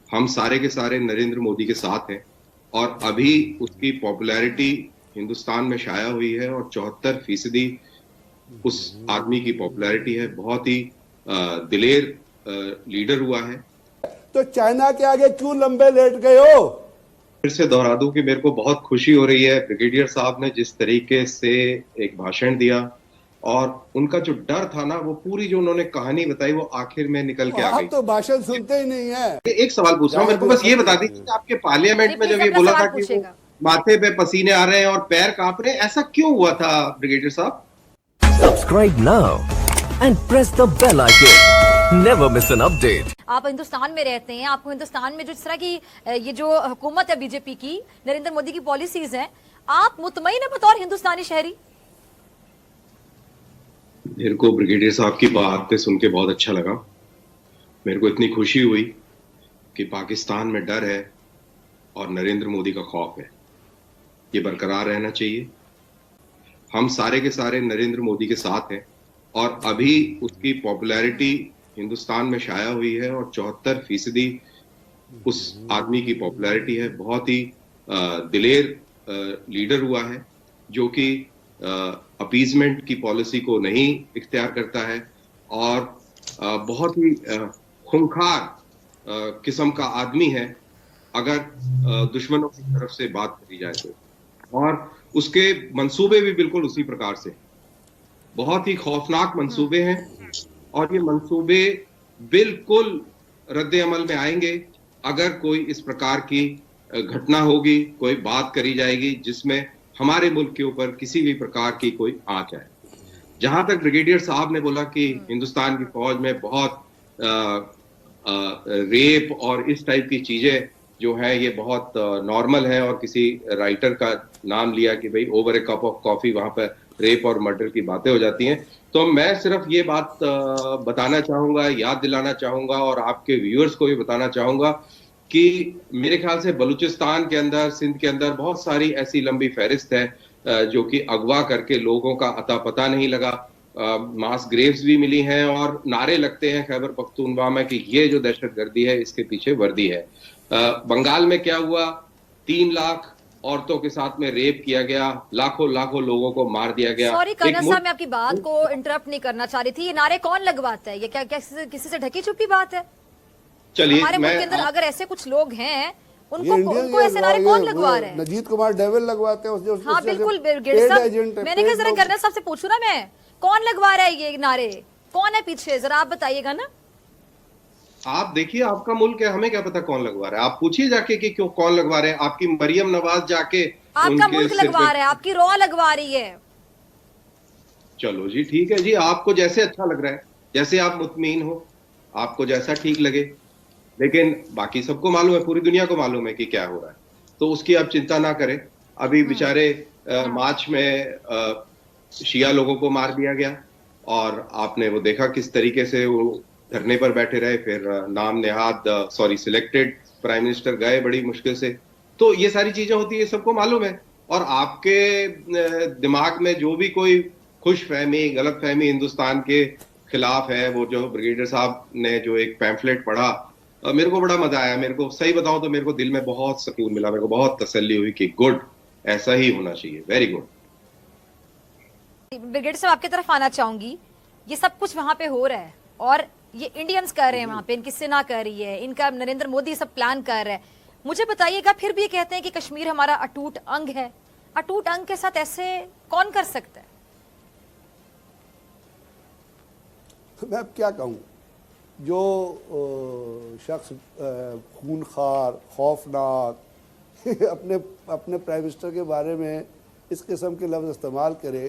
हम सारे के सारे नरेंद्र मोदी के साथ हैं और अभी उसकी पॉपुलैरिटी हिंदुस्तान में शाया हुई है और 74% उस आदमी की पॉपुलैरिटी है। बहुत ही दिलेर लीडर हुआ है। तो चाइना के आगे क्यों लंबे लेट गए हो? फिर से दोहरा दूं कि मेरे को बहुत खुशी हो रही है ब्रिगेडियर साहब ने जिस तरीके से एक भाषण दिया और उनका जो डर था ना, वो पूरी जो उन्होंने कहानी बताई वो आखिर में निकल के आ आप गई। तो भाषण सुनते ही नहीं है। एक सवाल पूछ रहा हूँ, मेरे को बस ये बता दीजिए कि आपके पार्लियामेंट में जब ये बोला था कि वो माथे पे पसीने आ रहे हैं और पैर कांप रहे हैं, ऐसा क्यों हुआ था ब्रिगेडियर साहब? Subscribe now and press the bell icon. Never miss an update. आप हिंदुस्तान में रहते हैं, आपको हिंदुस्तान में जो इस तरह की ये जो हुकूमत है बीजेपी की, नरेंद्र मोदी की पॉलिसीज हैं, आप मुतमईन है बतौर हिंदुस्तानी शहरी? मेरे को ब्रिगेडियर साहब की बातें सुन के बहुत अच्छा लगा। मेरे को इतनी खुशी हुई कि पाकिस्तान में डर है और नरेंद्र मोदी का खौफ है। ये बरकरार रहना चाहिए। हम सारे के सारे नरेंद्र मोदी के साथ हैं और अभी उसकी पॉपुलैरिटी हिंदुस्तान में शाया हुई है और 74% उस आदमी की पॉपुलैरिटी है। बहुत ही दिलेर लीडर हुआ है जो कि अपीजमेंट की पॉलिसी को नहीं इख्तियार करता है और बहुत ही खूंखार किस्म का आदमी है अगर दुश्मनों की तरफ से बात करी जाए तो। और उसके मंसूबे भी बिल्कुल उसी प्रकार से, बहुत ही खौफनाक मंसूबे हैं और ये मंसूबे बिल्कुल रद्द अमल में आएंगे अगर कोई इस प्रकार की घटना होगी, कोई बात करी जाएगी जिसमें हमारे मुल्क के ऊपर किसी भी प्रकार की कोई आंच आए। जहां तक ब्रिगेडियर साहब ने बोला कि हिंदुस्तान की फौज में बहुत रेप और इस टाइप की चीजें जो है ये बहुत नॉर्मल है और किसी राइटर का नाम लिया कि भाई over A cup of coffee वहां पर रेप और मर्डर की बातें हो जाती हैं, तो मैं सिर्फ ये बात बताना चाहूंगा, याद दिलाना चाहूंगा और आपके व्यूअर्स को भी बताना चाहूंगा कि मेरे ख्याल से बलूचिस्तान के अंदर, सिंध के अंदर बहुत सारी ऐसी लंबी फहरिस्त है जो कि अगवा करके लोगों का अता पता नहीं लगा। मास ग्रेव्स भी मिली हैं और नारे लगते हैं खैबर पख्तूनख्वा में कि ये जो दहशतगर्दी है इसके पीछे वर्दी है। बंगाल में क्या हुआ, 3 लाख औरतों के साथ में रेप किया गया, लाखों लाखों लोगों को मार दिया गया। सॉरी कर्नल साहब, मैं आपकी बात को इंटरप्ट नहीं करना चाह रही थी। ये नारे कौन लगवाता है? ये क्या किसी से ढकी छुपी बात है? चलिए, हमारे मुल्क के अंदर अगर ऐसे कुछ लोग हैं उनको ऐसे नारे कौन लगवा रहे हैं? नजीत कुमार डेविल लगवाते हैं। हाँ बिल्कुल मैंने कहा जरा कर्नल साहब से पूछू ना मैं, कौन लगवा रहा है ये नारे? कौन है पीछे, जरा आप बताइएगा ना। आप देखिए, आपका मुल्क है, हमें क्या पता कौन लगवा रहा है। आप पूछिए जाके कि क्यों कौन लगवा रहे हैं। आपकी मरियम नवाज जाके आपका मुल्क लगवा रहा है, आपकी रॉ लगवा रही है। चलो जी, ठीक है जी, आपको जैसे अच्छा लग रहा है, जैसे आप मुतमीन हो, आपको जैसा ठीक लगे, लेकिन बाकी सबको मालूम है, पूरी दुनिया को मालूम है कि क्या हो रहा है, तो उसकी आप चिंता ना करें। अभी बेचारे मार्च में शिया लोगों को मार दिया गया और आपने वो देखा किस तरीके से वो धरने पर बैठे रहे। फिर नाम नेहाद सिलेक्टेड प्राइम मिनिस्टर गए बड़ी मुश्किल से। तो ये सारी चीजें होती है, सबको मालूम है। और आपके दिमाग में जो भी कोई खुश फहमी, गलत फहमी हिंदुस्तान के खिलाफ है, वो जो ब्रिगेडियर साहब ने जो एक पैम्फलेट पढ़ा, मेरे को बड़ा मजा आया। मेरे को सही बताऊं तो मेरे को दिल में बहुत सुकून मिला, मेरे को बहुत तसल्ली हुई कि गुड, ऐसा ही होना चाहिए, वेरी गुड। ब्रिगेडियर साहब, आपकी तरफ आना चाहूंगी। ये सब कुछ वहां पे हो रहा है और ये इंडियंस कर रहे हैं वहां पे, इनकी सेना कर रही है, इनका नरेंद्र मोदी सब प्लान कर रहा है। मुझे बताइएगा, फिर भी कहते हैं कि कश्मीर हमारा अटूट अंग है। अटूट अंग के साथ ऐसे कौन कर सकता है? मैं अब क्या कहूँ, जो शख्स खूनखार, खौफनाक अपने प्राइम मिनिस्टर के बारे में इस किस्म के लफ्ज़ इस्तेमाल करे,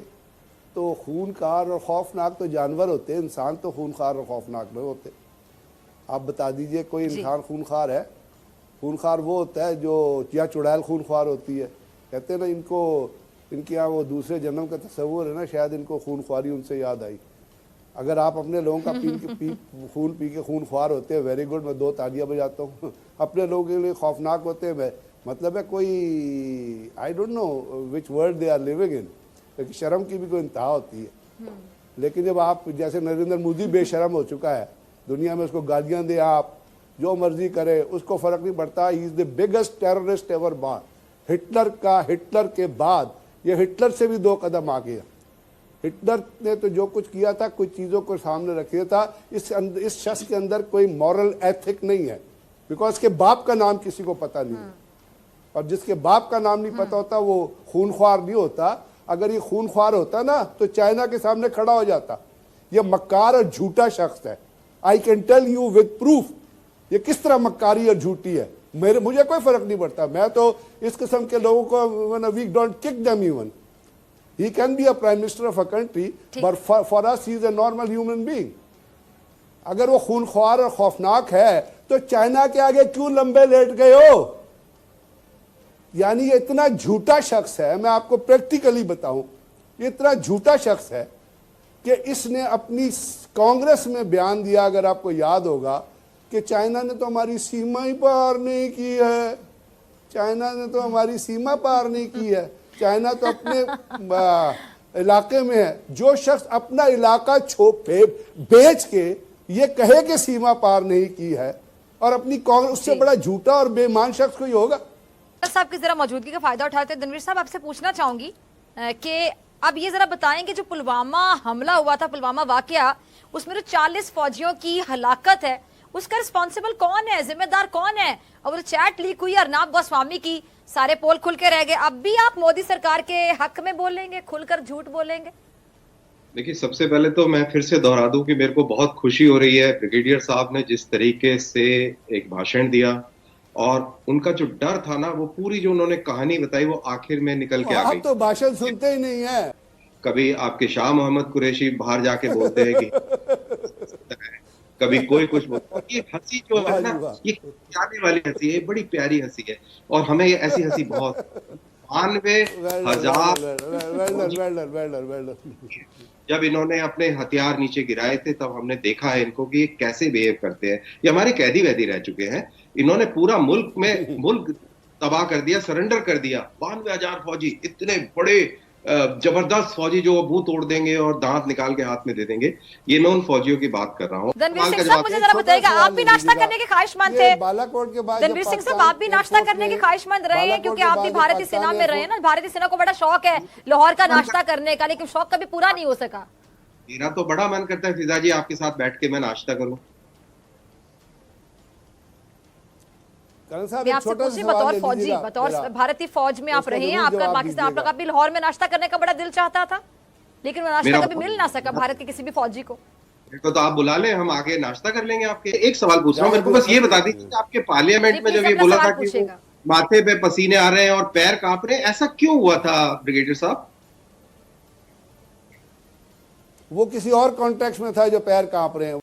तो खूनखार और खौफनाक तो जानवर होते हैं, इंसान तो खूनखार और खौफनाक नहीं होते। आप बता दीजिए कोई इंसान खूनखार है? खूनखार वो होता है जो या चुड़ैल खूनखार होती है। कहते हैं ना, इनके यहाँ वो दूसरे जन्म का तस्वुर है ना, शायद इनको खूनख्वारी उनसे याद आई। अगर आप अपने लोगों का खून पी के खूनख्वार होते हैं, वेरी गुड, मैं 2 तालियां बजाता हूँ। अपने लोगों के लिए खौफनाक होते हैं, मतलब है कोई, I don't know which world they are living in, लेकिन शर्म की भी कोई इंतहा होती है। लेकिन जब आप, जैसे नरेंद्र मोदी बेशर्म हो चुका है दुनिया में, उसको गालियां दे आप, जो मर्जी करे, उसको फर्क नहीं पड़ता। He is the biggest terrorist ever born. Hitler के बाद ये हिटलर से भी 2 कदम आ गया। हिटलर ने तो जो कुछ किया था, कुछ चीज़ों को सामने रखा था, इस शख्स के अंदर कोई मॉरल एथिक नहीं है, बिकॉज उसके बाप का नाम किसी को पता नहीं है। और जिसके बाप का नाम नहीं पता होता वो खूनख्वार नहीं होता। अगर ये खूनख्वार होता ना तो चाइना के सामने खड़ा हो जाता। ये मक्कार और झूठा शख्स है। I can tell you with proof ये किस तरह मक्कारी और झूठी है। मुझे कोई फर्क नहीं पड़ता। मैं तो इस किस्म के लोगों को we don't kick them even. He can be a prime minister of a country, but for us he is a normal human being. अगर वो खूनख्वार और खौफनाक है तो चाइना के आगे क्यों लंबे लेट गए हो? यानी ये इतना झूठा शख्स है, मैं आपको प्रैक्टिकली बताऊं, ये इतना झूठा शख्स है कि इसने अपनी कांग्रेस में बयान दिया, अगर आपको याद होगा, कि चाइना ने तो हमारी सीमा ही पार नहीं की है। चाइना ने तो हमारी सीमा पार नहीं की है। चाइना तो अपने इलाके में है। जो शख्स अपना इलाका बेच के ये कहे कि सीमा पार नहीं की है और अपनी कांग्रेस, उससे बड़ा झूठा और बेईमान शख्स कोई होगा? साहब की जरा मौजूदगी का फायदा उठाते हैं धनवीर साहब, आपसे पूछना चाहूंगी कि अब ये जरा बताएं कि जो पुलवामा हमला हुआ था, पुलवामा वाकया, उसमें जो 40 फौजियों की हलाकत है, उसका रिस्पॉन्सिबल कौन है, जिम्मेदार कौन है? और वो चैट लीक हुई अर्नब गोस्वामी की, सारे पोल खुल के रह गए। अब भी आप मोदी सरकार के हक में बोलेंगे, खुलकर झूठ बोलेंगे? देखिए, सबसे पहले तो मैं फिर से दोहरा दूं कि मेरे को बहुत खुशी हो रही है ब्रिगेडियर साहब ने जिस तरीके से एक भाषण दिया और उनका जो डर था ना, वो पूरी जो उन्होंने कहानी बताई वो आखिर में निकल के आ गई। आप तो भाषण सुनते ही नहीं है। कभी आपके शाह मोहम्मद कुरैशी बाहर जाके बोलते हैं कि कभी कोई कुछ बोलता है। ये हंसी जो है ना, ये जाने वाली हंसी है, बड़ी प्यारी हंसी है और हमें ये ऐसी हंसी बहुत 92,000 जब इन्होंने अपने हथियार नीचे गिराए थे तब हमने देखा है इनको कि ये कैसे बिहेव करते हैं। ये हमारे कैदी वैदी रह चुके हैं। इन्होंने पूरा मुल्क तबाह कर दिया, सरेंडर कर दिया। 92,000 फौजी, इतने बड़े जबरदस्त फौजी जो मुंह तोड़ देंगे और दांत निकाल के हाथ में दे देंगे। ये मैं उन फौजियों की बात कर रहा हूँ। रणवीर सिंह साहब, मुझे जरा बताइएगा, आप भी नाश्ता करने के ख्वाहिशमंद थे? बालाकोट के बाद रणवीर सिंह साहब, आप भी नाश्ता करने के ख्वाहिशमंद रहे हैं, क्योंकि आप भी भारतीय सेना में रहे हैं ना। भारतीय सेना को बड़ा शौक है लाहौर का नाश्ता करने का, लेकिन शौक कभी पूरा नहीं हो सका। मेरा तो बड़ा मन करता है फिजा जी आपके साथ बैठ के मैं नाश्ता करूं। मैं आपसे पूछी, बतौर फौजी, बतौर भारतीय फौज में आप रहे हैं, आपका पाकिस्तान, आप लोग भी लाहौर में नाश्ता करने का बड़ा दिल चाहता था, लेकिन वो नाश्ता कभी मिल ना सका भारत के किसी भी फौजी को। तो आप बुला लें, हम आगे नाश्ता कर लेंगे आपके। एक सवाल पूछ रहा हूँ, मेरे को बस ये बता दीजिए कि आपके पार्लियामेंट में जब ये बोला था कि माथे पे पसीने आ रहे हैं और पैर कांप रहे हैं, ऐसा क्यों हुआ था ब्रिगेडियर साहब? वो किसी और कॉन्टेक्स्ट में था जो पैर कांप रहे हैं।